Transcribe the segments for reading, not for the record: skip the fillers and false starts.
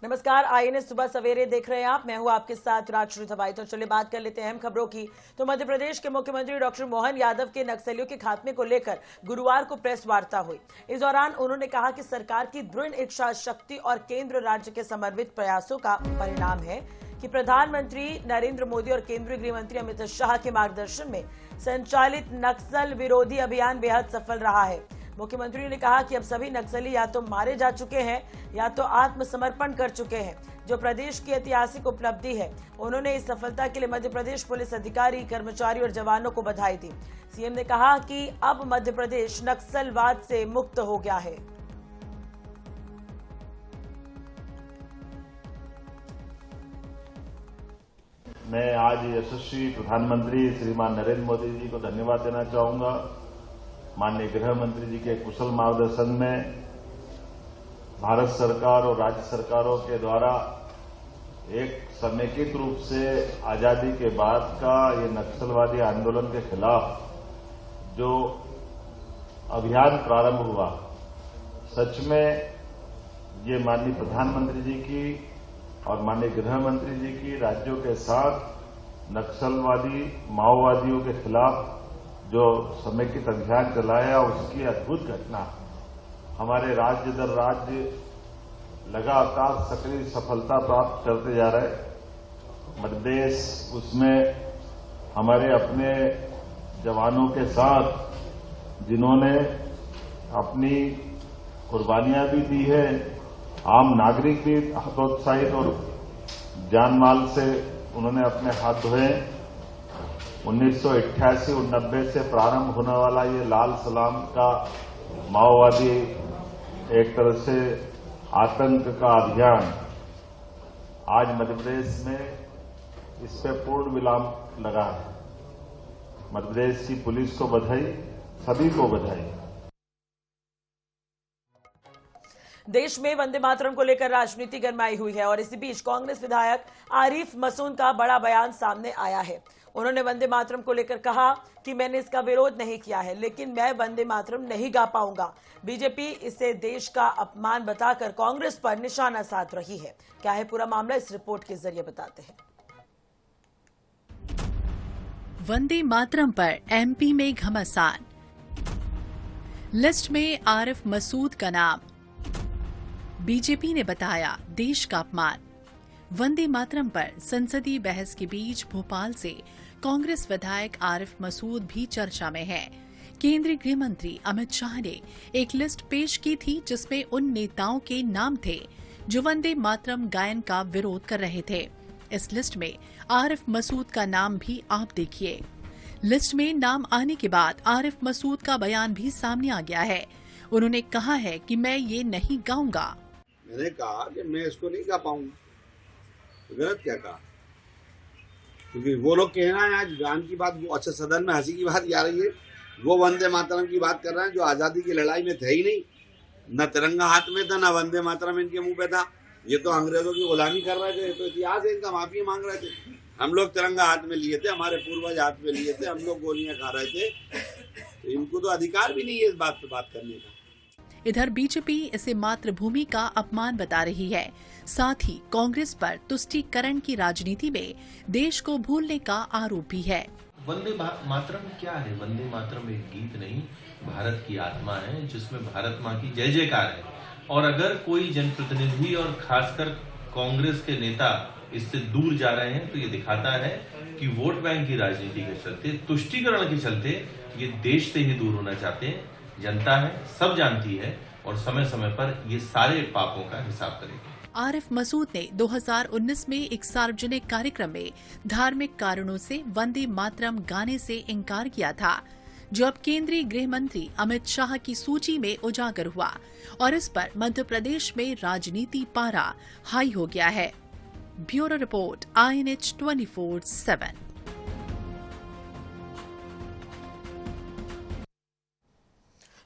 नमस्कार, आईएनएस सुबह सवेरे देख रहे हैं आप। मैं हूं आपके साथ राजश्री थवाई। तो चलिए बात कर लेते हैं अहम खबरों की। तो मध्य प्रदेश के मुख्यमंत्री डॉक्टर मोहन यादव के नक्सलियों के खात्मे को लेकर गुरुवार को प्रेस वार्ता हुई। इस दौरान उन्होंने कहा कि सरकार की दृढ़ इच्छा शक्ति और केंद्र राज्य के समन्वित प्रयासों का परिणाम है कि प्रधानमंत्री नरेंद्र मोदी और केंद्रीय गृह मंत्री अमित शाह के मार्गदर्शन में संचालित नक्सल विरोधी अभियान बेहद सफल रहा है। मुख्यमंत्री ने कहा कि अब सभी नक्सली या तो मारे जा चुके हैं या तो आत्मसमर्पण कर चुके हैं, जो प्रदेश की ऐतिहासिक उपलब्धि है। उन्होंने इस सफलता के लिए मध्य प्रदेश पुलिस अधिकारी, कर्मचारी और जवानों को बधाई दी। सीएम ने कहा कि अब मध्य प्रदेश नक्सलवाद से मुक्त हो गया है। मैं आज यशस्वी प्रधानमंत्री श्रीमान नरेंद्र मोदी जी को धन्यवाद देना चाहूंगा। माननीय गृह मंत्री जी के कुशल मार्गदर्शन में भारत सरकार और राज्य सरकारों के द्वारा एक समेकित रूप से आजादी के बाद का ये नक्सलवादी आंदोलन के खिलाफ जो अभियान प्रारंभ हुआ, सच में ये माननीय प्रधानमंत्री जी की और माननीय गृह मंत्री जी की राज्यों के साथ नक्सलवादी माओवादियों के खिलाफ जो समेकित अभियान चलाया, उसकी अद्भुत घटना हमारे राज्य दर राज्य लगातार सक्रिय सफलता प्राप्त करते जा रहे। मध्य प्रदेश उसमें हमारे अपने जवानों के साथ जिन्होंने अपनी कुर्बानियां भी दी है, आम नागरिक भी हतोत्साहित और जान माल से उन्होंने अपने हाथ धोए। 1988-90 से प्रारंभ होने वाला ये लाल सलाम का माओवादी एक तरह से आतंक का अभियान आज मध्य प्रदेश में इस पे पूर्ण विराम लगा है। मध्य प्रदेश की पुलिस को बधाई, सभी को बधाई। देश में वंदे मातरम को लेकर राजनीति गरमाई हुई है और इसी बीच कांग्रेस विधायक आरिफ मसूद का बड़ा बयान सामने आया है। उन्होंने वंदे मातरम को लेकर कहा कि मैंने इसका विरोध नहीं किया है, लेकिन मैं वंदे मातरम नहीं गा पाऊंगा। बीजेपी इसे देश का अपमान बताकर कांग्रेस पर निशाना साध रही है। क्या है पूरा मामला, इस रिपोर्ट के जरिए बताते हैं। वंदे मातरम पर एमपी में घमासान, लिस्ट में आरिफ मसूद का नाम। बीजेपी ने बताया देश का अपमान। वंदे मातरम पर संसदीय बहस के बीच भोपाल से कांग्रेस विधायक आरिफ मसूद भी चर्चा में हैं। केंद्रीय गृह मंत्री अमित शाह ने एक लिस्ट पेश की थी जिसमें उन नेताओं के नाम थे जो वंदे मातरम गायन का विरोध कर रहे थे। इस लिस्ट में आरिफ मसूद का नाम भी आप देखिए। लिस्ट में नाम आने के बाद आरिफ मसूद का बयान भी सामने आ गया है। उन्होंने कहा है कि मैं ये नहीं गाऊंगा। मैंने कहा कि मैं इसको नहीं गा पाऊंगा, गलत क्या कहा? क्योंकि वो लोग कहना है आज गान की बात, वो अच्छा सदन में हंसी की बात आ रही है, वो वंदे मातरम की बात कर रहे हैं जो आजादी की लड़ाई में थे ही नहीं। न तिरंगा हाथ में था, न वंदे मातरम इनके मुंह पे था। ये तो अंग्रेजों की गुलामी कर रहे थे, तो इतिहास है इनका, माफी मांग रहे थे। हम लोग तिरंगा हाथ में लिए थे, हमारे पूर्वज हाथ में लिए थे, हम लोग गोलियां खा रहे थे, तो इनको तो अधिकार भी नहीं है इस बात पे बात करने का। इधर बीजेपी इसे मातृभूमि का अपमान बता रही है। साथ ही कांग्रेस पर तुष्टीकरण की राजनीति में देश को भूलने का आरोप भी है। वंदे मातरम क्या है? वंदे मातरम एक गीत नहीं, भारत की आत्मा है जिसमें भारत माँ की जय जयकार है। और अगर कोई जनप्रतिनिधि और खासकर कांग्रेस के नेता इससे दूर जा रहे हैं तो ये दिखाता है कि वोट बैंक की राजनीति के चलते, तुष्टीकरण के चलते ये देश से ही दूर होना चाहते हैं। जनता है, सब जानती है और समय समय पर ये सारे पापों का हिसाब करेगी। आरिफ मसूद ने 2019 में एक सार्वजनिक कार्यक्रम में धार्मिक कारणों से वंदे मातरम गाने से इनकार किया था, जो अब केंद्रीय गृह मंत्री अमित शाह की सूची में उजागर हुआ और इस पर मध्य प्रदेश में राजनीति पारा हाई हो गया है। Bureau report, INH 24/7।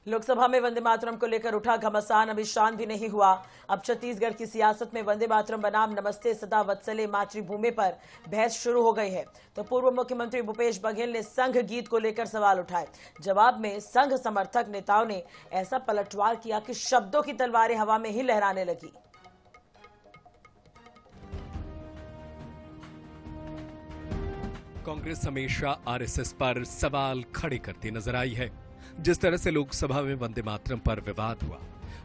लोकसभा में वंदे मातरम को लेकर उठा घमासान अभी शांत भी नहीं हुआ। अब छत्तीसगढ़ की सियासत में वंदे मातरम बनाम नमस्ते सदा वत्सले मातृभूमि पर बहस शुरू हो गई है। तो पूर्व मुख्यमंत्री भूपेश बघेल ने संघ गीत को लेकर सवाल उठाए। जवाब में संघ समर्थक नेताओं ने ऐसा पलटवार किया कि शब्दों की तलवारें हवा में ही लहराने लगी। कांग्रेस हमेशा आरएसएस पर सवाल खड़े करती नजर आई है। जिस तरह से लोकसभा में वंदे मातरम पर विवाद हुआ,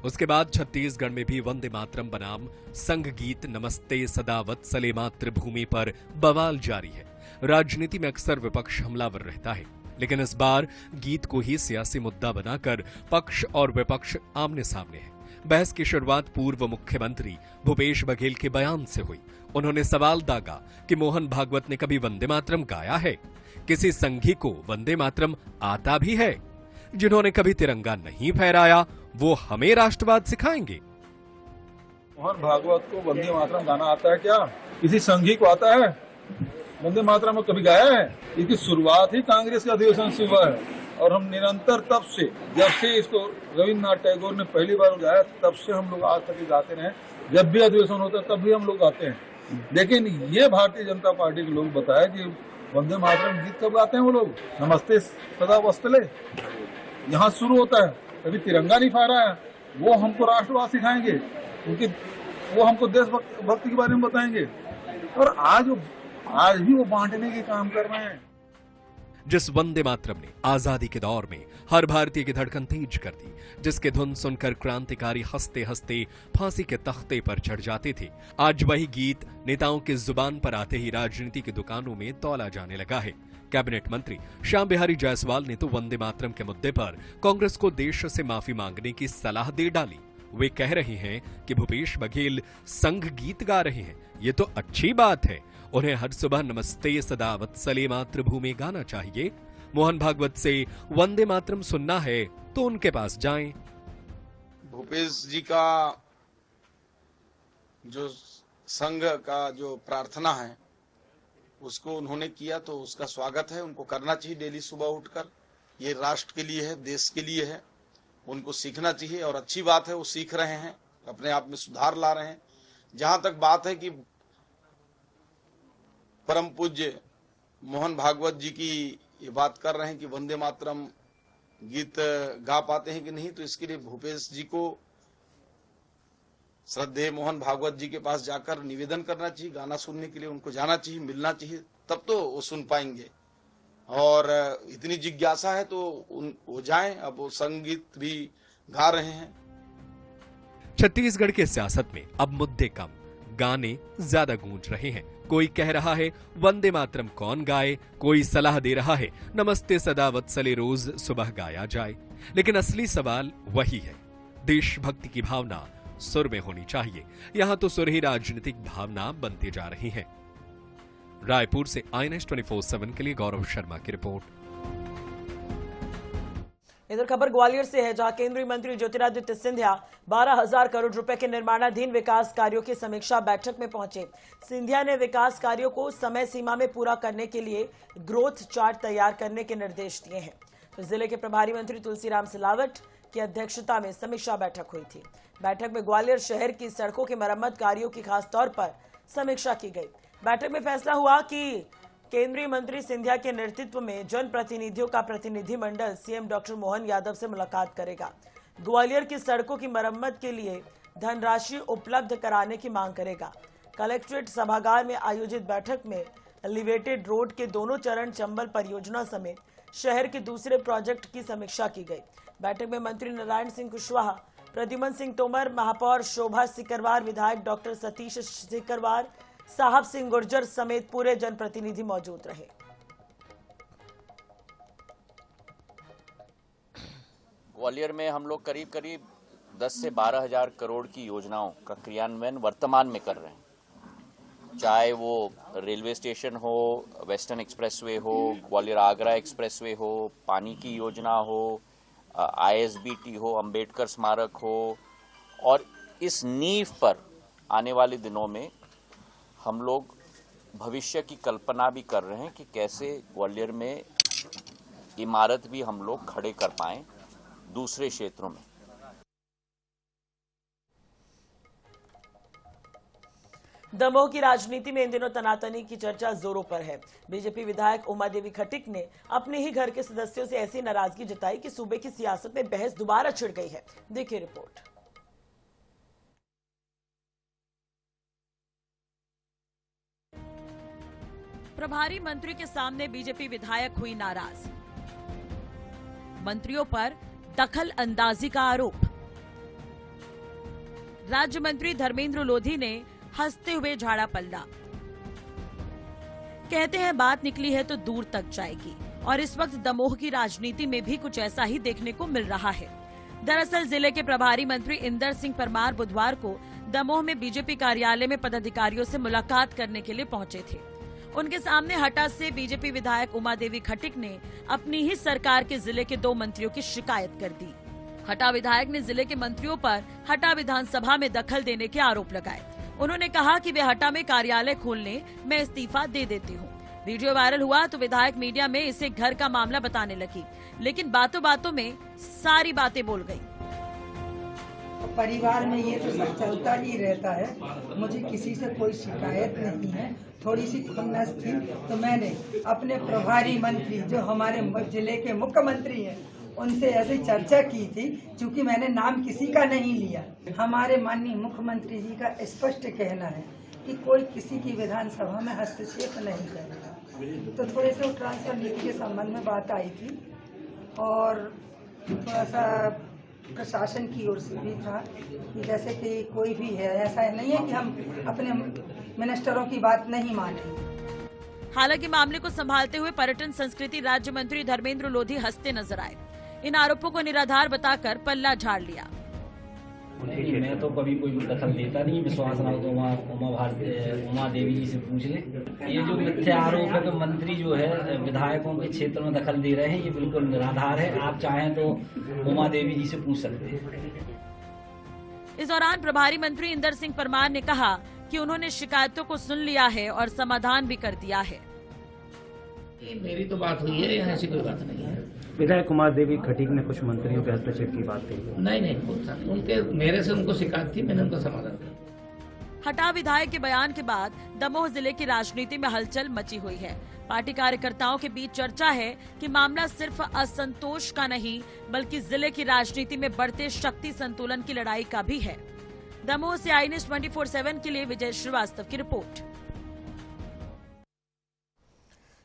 उसके बाद छत्तीसगढ़ में भी वंदे मातरम बनाम संघ गीत नमस्ते सदा वत्सले मातृभूमि पर बवाल जारी है। राजनीति में अक्सर विपक्ष हमलावर रहता है, लेकिन इस बार गीत को ही सियासी मुद्दा बनाकर पक्ष और विपक्ष आमने सामने है। बहस की शुरुआत पूर्व मुख्यमंत्री भूपेश बघेल के बयान से हुई। उन्होंने सवाल दागा कि मोहन भागवत ने कभी वंदे मातरम गाया है? किसी संघी को वंदे मातरम आता भी है? जिन्होंने कभी तिरंगा नहीं फहराया वो हमें राष्ट्रवाद सिखाएंगे? मोहन भागवत को वंदे मातरम गाना आता है क्या? किसी संघी को आता है? वंदे मातरम को कभी गाया है? इसकी शुरुआत ही कांग्रेस के अधिवेशन से हुआ है और हम निरंतर तब से, जब से इसको रविन्द्रनाथ टैगोर ने पहली बार गाया, तब से हम लोग आज तक गाते रहे। जब भी अधिवेशन होता है तब भी हम लोग गाते हैं। लेकिन ये भारतीय जनता पार्टी के लोग बताए कि वंदे मातरम गीत कब गाते हैं वो लोग? नमस्ते सदा वत्सले यहाँ शुरू होता है, कभी तिरंगा नहीं फहराया। वो हमको राष्ट्रवाद सिखाएंगे, क्योंकि वो हमको देशभक्ति के बारे में बताएंगे। और आज भी वो बांटने के काम कर रहे हैं। जिस वंदे मातरम ने आजादी के दौर में हर भारतीय की धड़कन तेज कर दी, जिसके धुन सुनकर क्रांतिकारी हंसते हंसते फांसी के तख्ते पर चढ़ जाते थे, आज वही गीत नेताओं की जुबान पर आते ही राजनीति की दुकानों में तौला जाने लगा है। कैबिनेट मंत्री श्याम बिहारी जायसवाल ने तो वंदे मातरम के मुद्दे पर कांग्रेस को देश से माफी मांगने की सलाह दे डाली। वे कह रहे हैं कि भूपेश बघेल संघ गीत गा रहे हैं, ये तो अच्छी बात है। उन्हें हर सुबह नमस्ते सदा वत्सले मातृभूमि गाना चाहिए। मोहन भागवत से वंदे मातरम सुनना है तो उनके पास जाएं। भूपेश जी का जो संघ का जो प्रार्थना है उसको उन्होंने किया, तो उसका स्वागत है। उनको करना चाहिए डेली सुबह उठकर। ये राष्ट्र के लिए है, देश के लिए है, उनको सीखना चाहिए और अच्छी बात है वो सीख रहे हैं, अपने आप में सुधार ला रहे हैं। जहां तक बात है कि परम पूज्य मोहन भागवत जी की ये बात कर रहे हैं कि वंदे मातरम गीत गा पाते हैं कि नहीं, तो इसके लिए भूपेश जी को श्रद्धेय मोहन भागवत जी के पास जाकर निवेदन करना चाहिए। गाना सुनने के लिए उनको जाना चाहिए, मिलना चाहिए, तब तो वो सुन पाएंगे। और इतनी जिज्ञासा है तो वो जाएं। अब वो संगीत भी गा रहे हैं। छत्तीसगढ़ के सियासत में अब मुद्दे कम, गाने ज्यादा गूंज रहे हैं। कोई कह रहा है वंदे मातरम कौन गाए, कोई सलाह दे रहा है नमस्ते सदा वत्सले रोज सुबह गाया जाए। लेकिन असली सवाल वही है, देशभक्ति की भावना सुर में होनी चाहिए। यहां तो सुर ही राजनीतिक भावना बनती जा रही है। रायपुर से INS 24/7 के लिए गौरव शर्मा की रिपोर्ट। इधर खबर ग्वालियर से है, जहां केंद्रीय मंत्री ज्योतिरादित्य सिंधिया 12,000 करोड़ रुपए के निर्माणाधीन विकास कार्यों की समीक्षा बैठक में पहुंचे। सिंधिया ने विकास कार्यों को समय सीमा में पूरा करने के लिए ग्रोथ चार्ट तैयार करने के निर्देश दिए हैं। तो जिले के प्रभारी मंत्री तुलसीराम सिलावट की अध्यक्षता में समीक्षा बैठक हुई थी। बैठक में ग्वालियर शहर की सड़कों की मरम्मत कार्यों की खास तौर पर समीक्षा की गई। बैठक में फैसला हुआ कि केंद्रीय मंत्री सिंधिया के नेतृत्व में जनप्रतिनिधियों का प्रतिनिधिमंडल सीएम डॉक्टर मोहन यादव से मुलाकात करेगा। ग्वालियर की सड़कों की मरम्मत के लिए धनराशि उपलब्ध कराने की मांग करेगा। कलेक्ट्रेट सभागार में आयोजित बैठक में एलिवेटेड रोड के दोनों चरण चंबल परियोजना समेत शहर के दूसरे प्रोजेक्ट की समीक्षा की गई। बैठक में मंत्री नारायण सिंह कुशवाहा, प्रद्युमन सिंह तोमर, महापौर शोभा सिकरवार, विधायक डॉक्टर सतीश सिकरवार, साहब सिंह गुर्जर समेत पूरे जनप्रतिनिधि मौजूद रहे। ग्वालियर में हम लोग करीब 10 से 12 हजार करोड़ की योजनाओं का क्रियान्वयन वर्तमान में कर रहे हैं। चाहे वो रेलवे स्टेशन हो, वेस्टर्न एक्सप्रेसवे हो, ग्वालियर आगरा एक्सप्रेसवे हो, पानी की योजना हो, ISBT हो, अंबेडकर स्मारक हो। और इस नींव पर आने वाले दिनों में हम लोग भविष्य की कल्पना भी कर रहे हैं कि कैसे ग्वालियर में इमारत भी हम लोग खड़े कर पाएं दूसरे क्षेत्रों में। दमोह की राजनीति में इन दिनों तनातनी की चर्चा जोरों पर है। बीजेपी विधायक उमा देवी खटिक ने अपने ही घर के सदस्यों से ऐसी नाराजगी जताई कि सूबे की सियासत में बहस दोबारा छिड़ गई है। देखिए रिपोर्ट। प्रभारी मंत्री के सामने बीजेपी विधायक हुई नाराज। मंत्रियों पर दखल अंदाजी का आरोप। राज्य मंत्री धर्मेंद्र लोधी ने हंसते हुए झाड़ा पल्ला। कहते हैं बात निकली है तो दूर तक जाएगी, और इस वक्त दमोह की राजनीति में भी कुछ ऐसा ही देखने को मिल रहा है। दरअसल जिले के प्रभारी मंत्री इंदर सिंह परमार बुधवार को दमोह में बीजेपी कार्यालय में पदाधिकारियों से मुलाकात करने के लिए पहुंचे थे। उनके सामने हटा से बीजेपी विधायक उमा देवी खटिक ने अपनी ही सरकार के जिले के 2 मंत्रियों की शिकायत कर दी। हटा विधायक ने जिले के मंत्रियों पर हटा विधानसभा में दखल देने के आरोप लगाए। उन्होंने कहा कि वे हटा में कार्यालय खोलने, मैं इस्तीफा दे देती हूँ। वीडियो वायरल हुआ तो विधायक मीडिया में इसे घर का मामला बताने लगी, लेकिन बातों बातों में सारी बातें बोल गई। परिवार में ये तो सब चलता ही रहता है, मुझे किसी से कोई शिकायत नहीं है। थोड़ी सी खुन्नस थी तो मैंने अपने प्रभारी मंत्री जो हमारे जिले के मुख्यमंत्री हैं उनसे ऐसी चर्चा की थी, क्योंकि मैंने नाम किसी का नहीं लिया। हमारे माननीय मुख्यमंत्री जी का स्पष्ट कहना है कि कोई किसी की विधानसभा में हस्तक्षेप नहीं करेगा। तो थोड़े से ट्रांसफर नीति के संबंध में बात आई थी, और थोड़ा सा प्रशासन की ओर से भी था कि जैसे कि कोई भी है, ऐसा नहीं है कि हम अपने मिनिस्टरों की बात नहीं मानेंगे। हालांकि मामले को संभालते हुए पर्यटन संस्कृति राज्य मंत्री धर्मेंद्र लोधी हंसते नजर आए। इन आरोपों को निराधार बताकर पल्ला झाड़ लिया। नहीं, मैं तो कभी कोई दखल देता नहीं। विश्वास ना हो तो उमा देवी जी से पूछ ले। ये जो मिथ्या आरोप है कि मंत्री जो है विधायकों के क्षेत्र में दखल दे रहे हैं, ये बिल्कुल निराधार है। आप चाहें तो उमा देवी जी से पूछ सकते हैं। इस दौरान प्रभारी मंत्री इंदर सिंह परमार ने कहा कि उन्होंने शिकायतों को सुन लिया है और समाधान भी कर दिया है। मेरी तो बात हुई है, यहाँ ऐसी कोई बात नहीं है। विधायक कुमार देवी खटीक ने कुछ मंत्रियों के हस्तक्षेप की बात कही। नहीं, उनके मेरे से उनको शिकायत थी, मैंने उनका समाधान किया। हटा विधायक के बयान के बाद दमोह जिले की राजनीति में हलचल मची हुई है। पार्टी कार्यकर्ताओं के बीच चर्चा है कि मामला सिर्फ असंतोष का नहीं, बल्कि जिले की राजनीति में बढ़ते शक्ति संतुलन की लड़ाई का भी है। दमोह से आई न्यूज़ 24/7 के लिए विजय श्रीवास्तव की रिपोर्ट।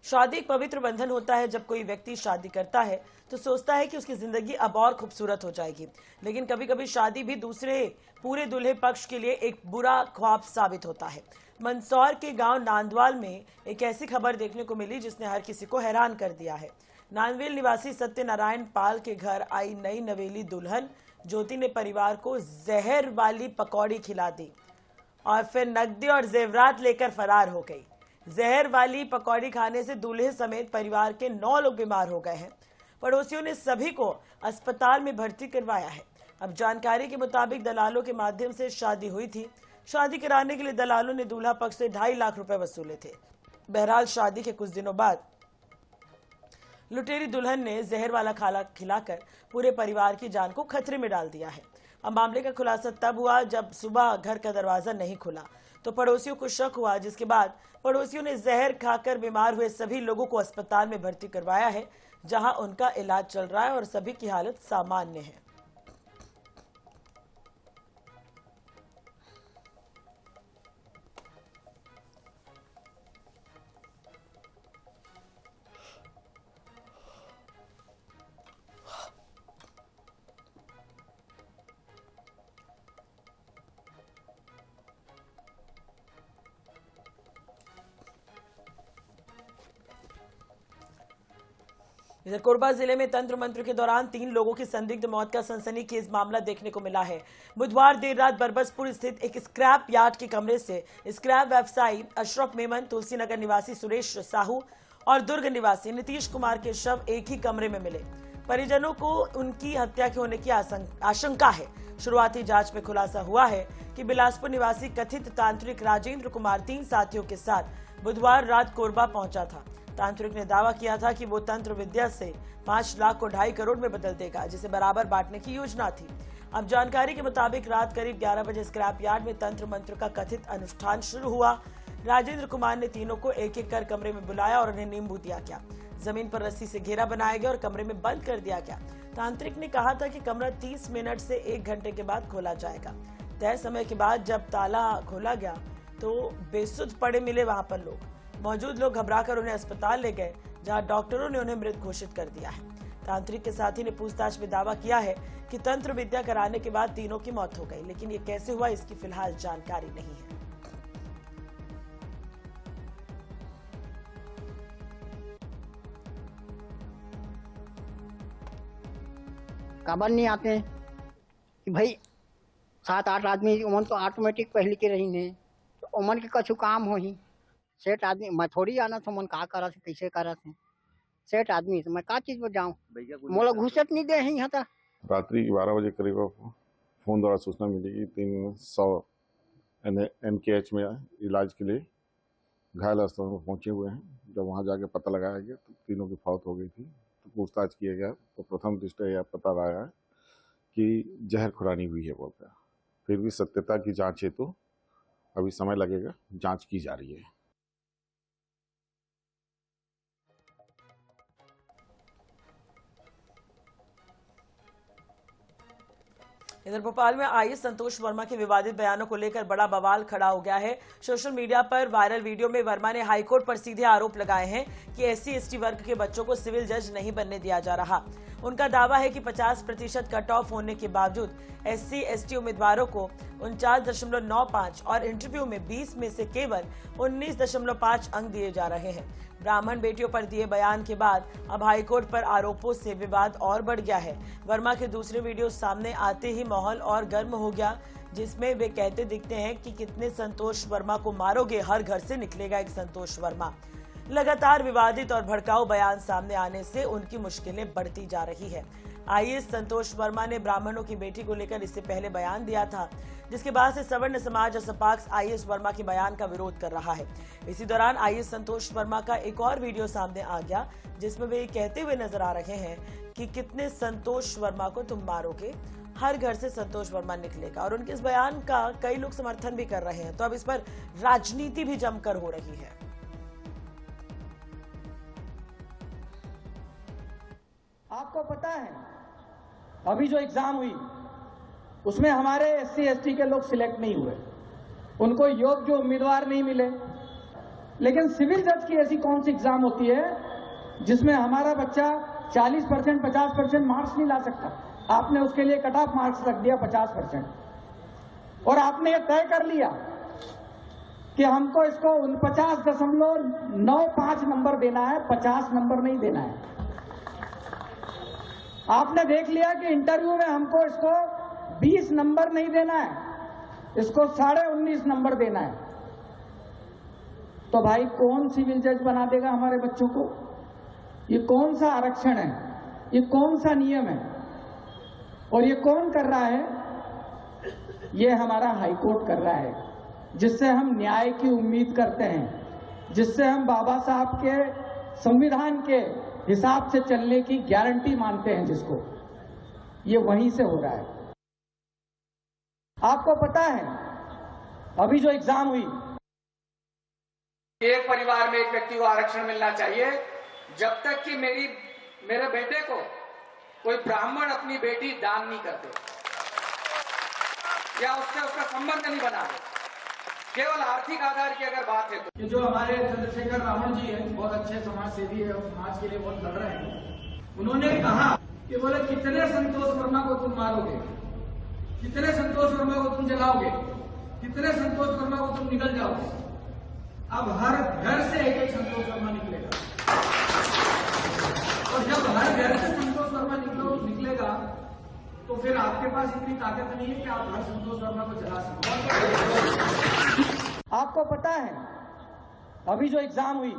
शादी एक पवित्र बंधन होता है। जब कोई व्यक्ति शादी करता है तो सोचता है कि उसकी जिंदगी अब और खूबसूरत हो जाएगी, लेकिन कभी कभी शादी भी दूसरे पूरे दूल्हे पक्ष के लिए एक बुरा ख्वाब साबित होता है। मंदसौर के गांव नांदवाल में एक ऐसी खबर देखने को मिली जिसने हर किसी को हैरान कर दिया है। नांदवेल निवासी सत्यनारायण पाल के घर आई नई नवेली दुल्हन ज्योति ने परिवार को जहर वाली पकौड़ी खिला दी और फिर नकदी और जेवरात लेकर फरार हो गई। जहर वाली पकौड़ी खाने से दूल्हे समेत परिवार के 9 लोग बीमार हो गए हैं। पड़ोसियों ने सभी को अस्पताल में भर्ती करवाया है। अब जानकारी के मुताबिक दलालों के माध्यम से शादी हुई थी। शादी कराने के लिए दलालों ने दूल्हा पक्ष से 2.5 लाख रुपए वसूले थे। बहरहाल शादी के कुछ दिनों बाद लुटेरी दुल्हन ने जहर वाला खाना खिलाकर पूरे परिवार की जान को खतरे में डाल दिया है। अब मामले का खुलासा तब हुआ जब सुबह घर का दरवाजा नहीं खुला तो पड़ोसियों को शक हुआ, जिसके बाद पड़ोसियों ने जहर खाकर बीमार हुए सभी लोगों को अस्पताल में भर्ती करवाया है, जहां उनका इलाज चल रहा है और सभी की हालत सामान्य है। इधर कोरबा जिले में तंत्र मंत्र के दौरान 3 लोगों की संदिग्ध मौत का सनसनीखेज मामला देखने को मिला है। बुधवार देर रात बरबसपुर स्थित एक स्क्रैप यार्ड के कमरे से स्क्रैप व्यवसायी अशरफ मेमन, तुलसीनगर निवासी सुरेश साहू और दुर्ग निवासी नीतीश कुमार के शव एक ही कमरे में मिले। परिजनों को उनकी हत्या के होने की आशंका है। शुरुआती जांच में खुलासा हुआ है कि बिलासपुर निवासी कथित तांत्रिक राजेंद्र कुमार 3 साथियों के साथ बुधवार रात कोरबा पहुंचा था। तांत्रिक ने दावा किया था कि वो तंत्र विद्या से 5 लाख को 2.5 करोड़ में बदल देगा, जिसे बराबर बांटने की योजना थी। अब जानकारी के मुताबिक रात करीब 11 बजे स्क्रैप यार्ड में तंत्र मंत्र का कथित अनुष्ठान शुरू हुआ। राजेंद्र कुमार ने तीनों को एक एक कर कमरे में बुलाया और उन्हें नींबू दिया गया। जमीन पर रस्सी से घेरा बनाया गया और कमरे में बंद कर दिया गया। तांत्रिक ने कहा था कि कमरा 30 मिनट से 1 घंटे के बाद खोला जाएगा। तय समय के बाद जब ताला खोला गया तो बेसुध पड़े मिले वहां पर लोग। मौजूद लोग घबराकर उन्हें अस्पताल ले गए, जहां डॉक्टरों ने उन्हें मृत घोषित कर दिया है। तांत्रिक के साथी ने पूछताछ में दावा किया है कि तंत्र विद्या कराने के बाद तीनों की मौत हो गई, लेकिन ये कैसे हुआ इसकी फिलहाल जानकारी नहीं है। खबर नहीं आते कि भाई 7-8 आदमी उमन तो ऑटोमेटिक पहले के रही ने, तो उमन के कछु काम हो ही सेठ आदमी मैं थोड़ी आना था, मन का करा थे कैसे करा थे सेठ आदमी तो मैं का चीज पर जाऊँ, मोला घुसत नहीं दे यहाँ था। रात्रि 12 बजे करीब फोन द्वारा सूचना मिली कि 300 NKH में इलाज के लिए घायल अवस्था में पहुंचे हुए हैं। जब वहां जाके पता लगाया गया तो तीनों की फौत हो गई थी। तो पूछताछ किया गया तो प्रथम दृष्टया यह पता लगा है कि जहर खुरानी हुई है बोलकर। फिर भी सत्यता की जांच हेतु अभी समय लगेगा, जांच की जा रही है। इधर भोपाल में आईएएस संतोष वर्मा के विवादित बयानों को लेकर बड़ा बवाल खड़ा हो गया है। सोशल मीडिया पर वायरल वीडियो में वर्मा ने हाईकोर्ट पर सीधे आरोप लगाए हैं कि SC/ST वर्ग के बच्चों को सिविल जज नहीं बनने दिया जा रहा। उनका दावा है कि 50% कट ऑफ होने के बावजूद SC/ST उम्मीदवारों को 49.95 और इंटरव्यू में 20 में से केवल 19.5 अंक दिए जा रहे हैं। ब्राह्मण बेटियों पर दिए बयान के बाद अब हाईकोर्ट पर आरोपों से विवाद और बढ़ गया है। वर्मा के दूसरे वीडियो सामने आते ही माहौल और गर्म हो गया, जिसमें वे कहते दिखते हैं कि कितने संतोष वर्मा को मारोगे, हर घर से निकलेगा एक संतोष वर्मा। लगातार विवादित और भड़काऊ बयान सामने आने से उनकी मुश्किलें बढ़ती जा रही है। आईएएस संतोष वर्मा ने ब्राह्मणों की बेटी को लेकर इससे पहले बयान दिया था, जिसके बाद से सवर्ण समाज और सपाक्स आईएएस वर्मा के बयान का विरोध कर रहा है। इसी दौरान आईएएस संतोष वर्मा का एक और वीडियो सामने आ गया, जिसमें वे कहते हुए नजर आ रहे हैं कि कितने संतोष वर्मा को तुम मारोगे, हर घर से संतोष वर्मा निकलेगा। और उनके इस बयान का कई लोग समर्थन भी कर रहे हैं, तो अब इस पर राजनीति भी जमकर हो रही है। आपको पता है अभी जो एग्जाम हुई उसमें हमारे SC/ST के लोग सिलेक्ट नहीं हुए, उनको योग्य उम्मीदवार नहीं मिले। लेकिन सिविल जज की ऐसी कौन सी एग्जाम होती है जिसमें हमारा बच्चा 40% 50% मार्क्स नहीं ला सकता? आपने उसके लिए कट ऑफ मार्क्स रख दिया 50% और आपने ये तय कर लिया कि हमको इसको 49.95 नंबर देना है, 50 नंबर नहीं देना है। आपने देख लिया कि इंटरव्यू में हमको इसको 20 नंबर नहीं देना है, इसको 19.5 नंबर देना है। तो भाई कौन सिविल जज बना देगा हमारे बच्चों को? ये कौन सा आरक्षण है? ये कौन सा नियम है? और ये कौन कर रहा है? ये हमारा हाईकोर्ट कर रहा है, जिससे हम न्याय की उम्मीद करते हैं, जिससे हम बाबा साहब के संविधान के हिसाब से चलने की गारंटी मानते हैं, जिसको ये वहीं से हो रहा है। आपको पता है अभी जो एग्जाम हुई, एक परिवार में एक व्यक्ति को आरक्षण मिलना चाहिए, जब तक कि मेरे बेटे को कोई ब्राह्मण अपनी बेटी दान नहीं करते या उससे उसका संबंध नहीं बना दे। केवल आर्थिक आधार की अगर बात है तो जो हमारे चंद्रशेखर रावण जी हैं, बहुत अच्छे समाज सेवी है और समाज के लिए बहुत लड़ रहे हैं, उन्होंने कहा कि बोले कितने संतोष वर्मा को तुम मारोगे, कितने संतोष वर्मा को तुम जलाओगे, कितने संतोष वर्मा को तुम निकल जाओगे। अब हर घर से एक संतोष वर्मा निकलेगा, और जब हर घर से संतोष वर्मा निकलेगा तो फिर आपके पास इतनी ताकत नहीं है कि आप हर संतोष वर्मा को जला सको। आपको पता है अभी जो एग्जाम हुई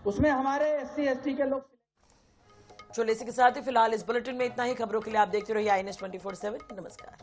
उसमें हमारे SC/ST के लोग। चलिए इसी के साथ ही फिलहाल इस बुलेटिन में इतना ही। खबरों के लिए आप देखते रहिए INS 24/7। नमस्कार।